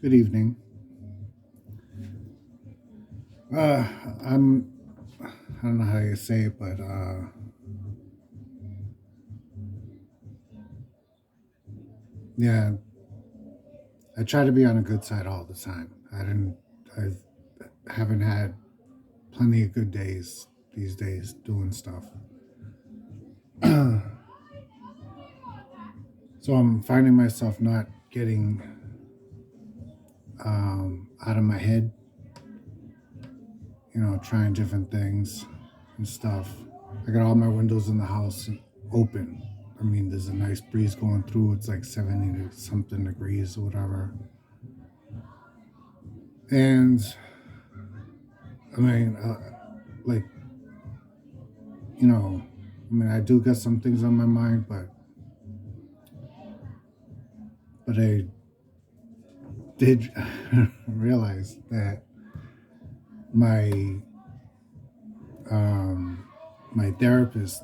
Good evening. Uh, I'm. I don't know how you say it, but yeah, I try to be on a good side all the time. I didn't. I haven't had plenty of good days these days doing stuff. So I'm finding myself not getting out of my head. Trying different things and stuff. I got all my windows in the house open. I mean, there's a nice breeze going through. It's like 70 to something degrees or whatever. And I mean, like, I do got some things on my mind, but I did realize that my um, my therapist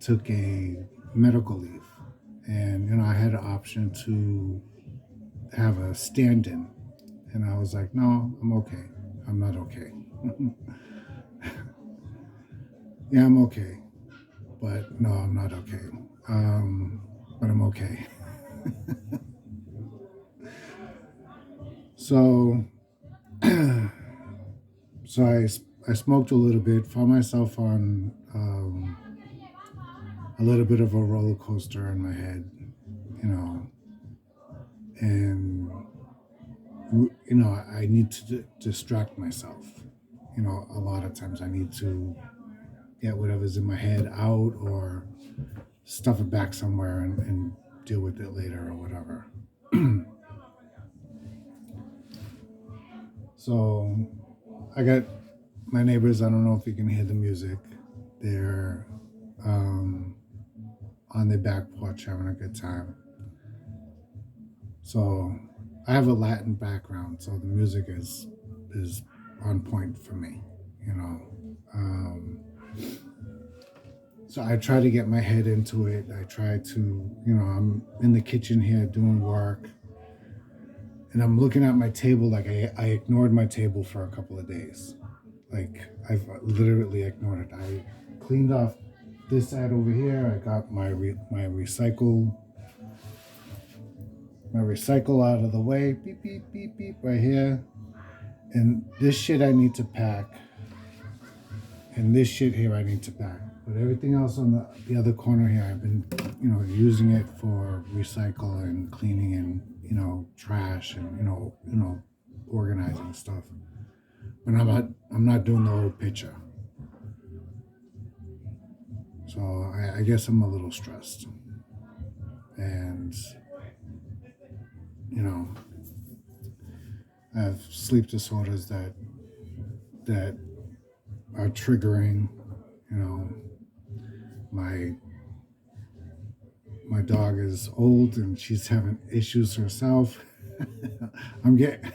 took a medical leave, and I had an option to have a stand-in, and I was like, no, I'm okay. I'm not okay. Yeah, I'm okay, but no, I'm not okay. Um, but I'm okay. So, so I smoked a little bit, found myself on a little bit of a roller coaster in my head, you know, and I need to distract myself. A lot of times I need to get whatever's in my head out or stuff it back somewhere and deal with it later or whatever. So I got my neighbors. I don't know if you can hear the music. They're um, on their back porch having a good time. So I have a Latin background, so the music is on point for me. You know, um, so I try to get my head into it. I try to, I'm in the kitchen here doing work, and I'm looking at my table like I ignored my table for a couple of days. Like I've literally ignored it. I cleaned off this side over here. I got my recycle out of the way. Beep beep beep beep right here. And this shit I need to pack. And this shit here I need to pack. But everything else on the other corner here, I've been, using it for recycle and cleaning and, trash and, organizing stuff. But I'm not doing the whole picture. So I guess I'm a little stressed. And, you know, I have sleep disorders that are triggering. You know, my my dog is old and she's having issues herself. I'm getting,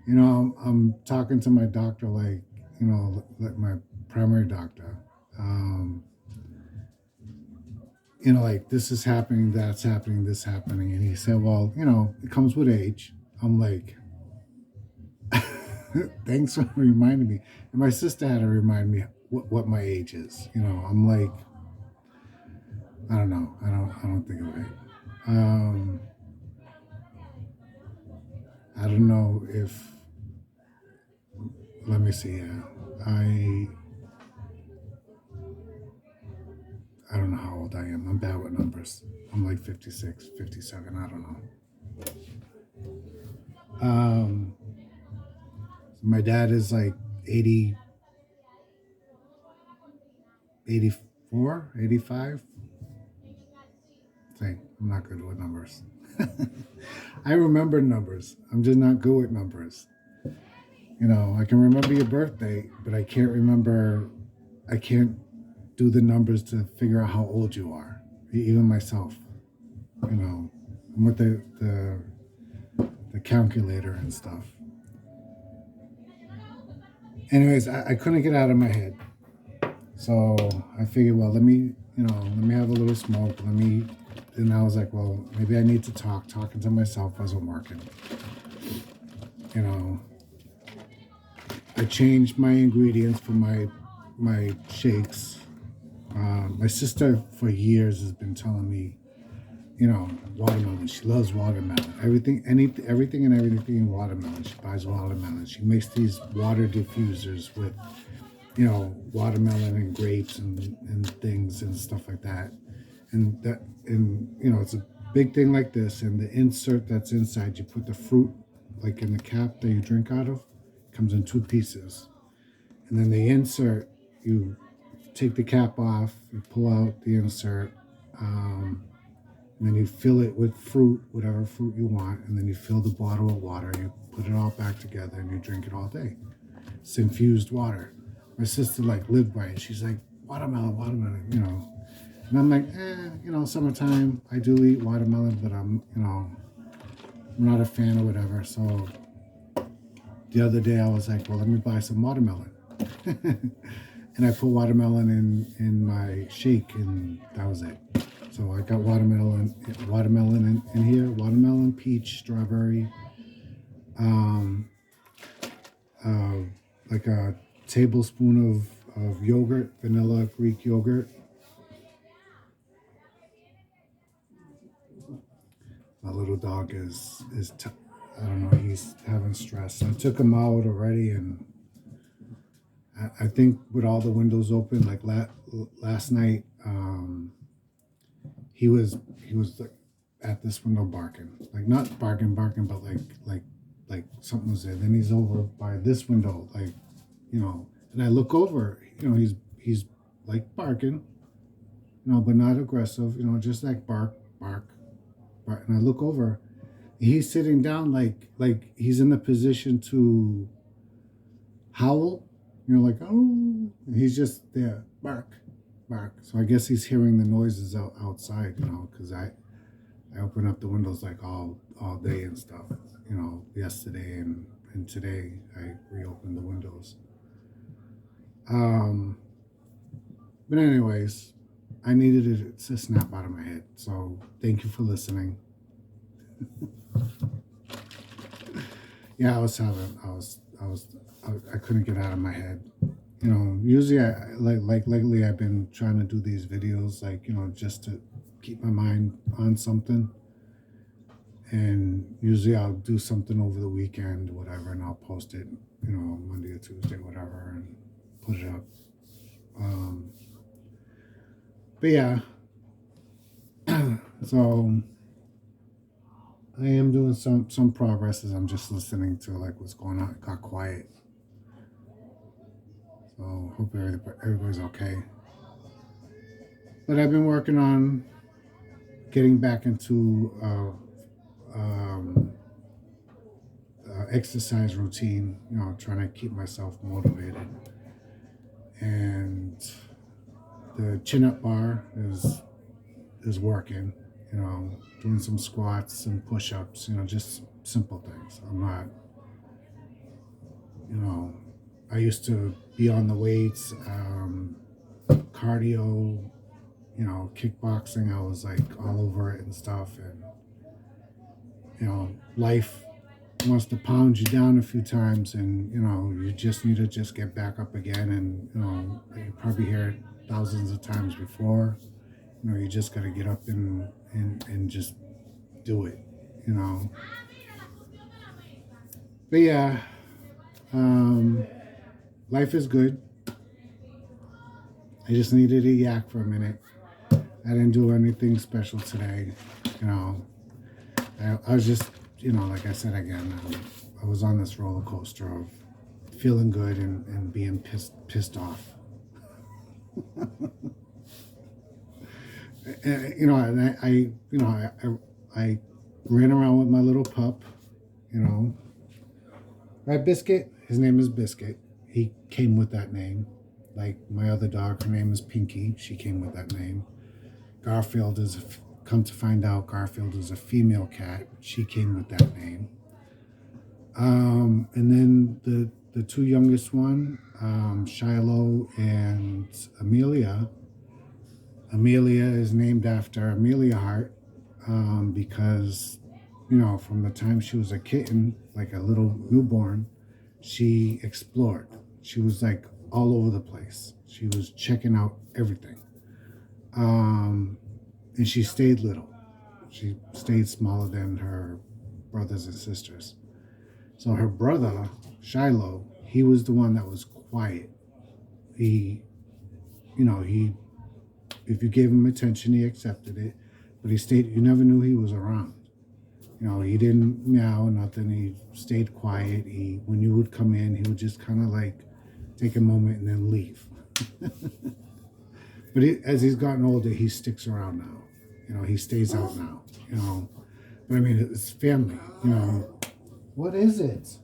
I'm talking to my doctor like my primary doctor. Um, like this is happening, that's happening, this happening, and he said, well, it comes with age. I'm like, thanks for reminding me. And my sister had to remind me what my age is. I'm like, I don't know. I don't think of it. Um, I don't know if. Let me see. I I don't know how old I am. I'm bad with numbers. I'm like 56, 57. I don't know. My dad is like 80, 84, 85. Thing. I'm not good with numbers. I remember numbers. I'm just not good with numbers. I can remember your birthday, but I can't remember. I can't do the numbers to figure out how old you are. Even myself. I'm with the calculator and stuff. Anyways, I couldn't get out of my head, so I figured, well, let me have a little smoke. Let me and I was like, well, maybe I need to talk. Talking to myself wasn't working. You know, I changed my ingredients for my shakes. My sister for years has been telling me, watermelon. She loves watermelon. Everything and everything watermelon. She buys watermelon. She makes these water diffusers with, watermelon and grapes and things and stuff like that. And it's a big thing like this. And the insert that's inside, you put the fruit, like in the cap that you drink out of, comes in two pieces. And then the insert, you take the cap off, you pull out the insert, and then you fill it with fruit, whatever fruit you want, and then you fill the bottle with water, you put it all back together, and you drink it all day. It's infused water. My sister lived by it. She's like, watermelon, And I'm like, summertime, I do eat watermelon, but I'm not a fan or whatever. So the other day I was like, well, let me buy some watermelon. And I put watermelon in my shake, and that was it. So I got watermelon in here, watermelon, peach, strawberry, like a tablespoon of yogurt, vanilla Greek yogurt. My little dog I don't know, he's having stress. I took him out already, and I think with all the windows open, like last night, he was at this window barking, like not barking, but like something was there. Then he's over by this window, and I look over, he's like barking, but not aggressive, just like bark. And I look over, he's sitting down like he's in the position to howl, like, oh, and he's just there, bark. So I guess he's hearing the noises outside, because I open up the windows like all day and stuff, yesterday and today I reopened the windows. But anyways, I needed it to snap out of my head. So thank you for listening. Yeah, I couldn't get out of my head. Usually lately I've been trying to do these videos, just to keep my mind on something. And usually I'll do something over the weekend, whatever, and I'll post it, Monday or Tuesday, whatever, and put it up. But yeah, so I am doing some progress as I'm just listening to what's going on. It got quiet. So hope everybody's okay. But I've been working on getting back into exercise routine, trying to keep myself motivated. And the chin-up bar is working, doing some squats and push-ups, just simple things. I'm not, I used to be on the weights, cardio, kickboxing. I was all over it and stuff. And, life wants to pound you down a few times, and, you just need to just get back up again. And, you probably hear it thousands of times before. You just got to get up and just do it, But yeah, life is good. I just needed a yak for a minute. I didn't do anything special today, I was just, like I said again, I was on this roller coaster of feeling good and being pissed off. And I ran around with my little pup, right, Biscuit? His name is Biscuit. He came with that name. Like my other dog, her name is Pinky. She came with that name. Garfield come to find out, Garfield is a female cat. She came with that name. And then the two youngest one, Shiloh and Amelia. Amelia is named after Amelia Hart, because, you know, from the time she was a kitten, like a little newborn, she explored. She was like all over the place. She was checking out everything. Um, and she stayed little. She stayed smaller than her brothers and sisters. So her brother, Shiloh, he was the one that was quiet. He, you know, he, if you gave him attention, he accepted it. But he stayed, you never knew he was around. You know, he didn't meow, nothing. He stayed quiet. When you would come in, he would just kind of like take a moment and then leave. But as he's gotten older, he sticks around now. You know, he stays out now. You know, but I mean, it's family. You know, what is it?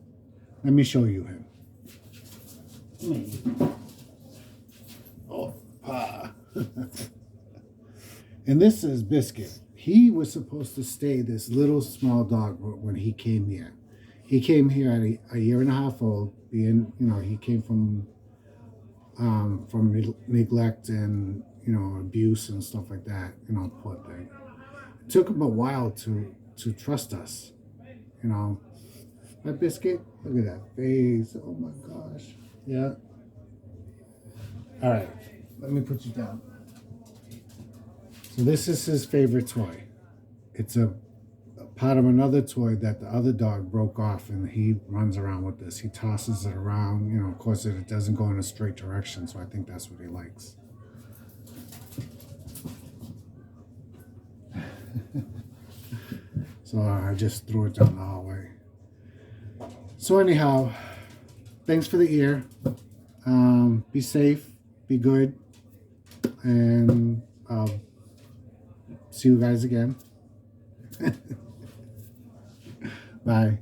Let me show you him. Oh, pa. And this is Biscuit. He was supposed to stay this little small dog when he came here. He came here at a year and a half old. Being, you know, he came from neglect and, you know, abuse and stuff like that. You know, poor thing. It took him a while to trust us. You know, that Biscuit. Look at that face. Oh my gosh. Yeah. All right. Let me put you down. So this is his favorite toy. It's a part of another toy that the other dog broke off, and he runs around with this. He tosses it around. You know, of course, it doesn't go in a straight direction, so I think that's what he likes. So I just threw it down the hallway. So anyhow, thanks for the ear. Be safe, be good, and see you guys again. Bye.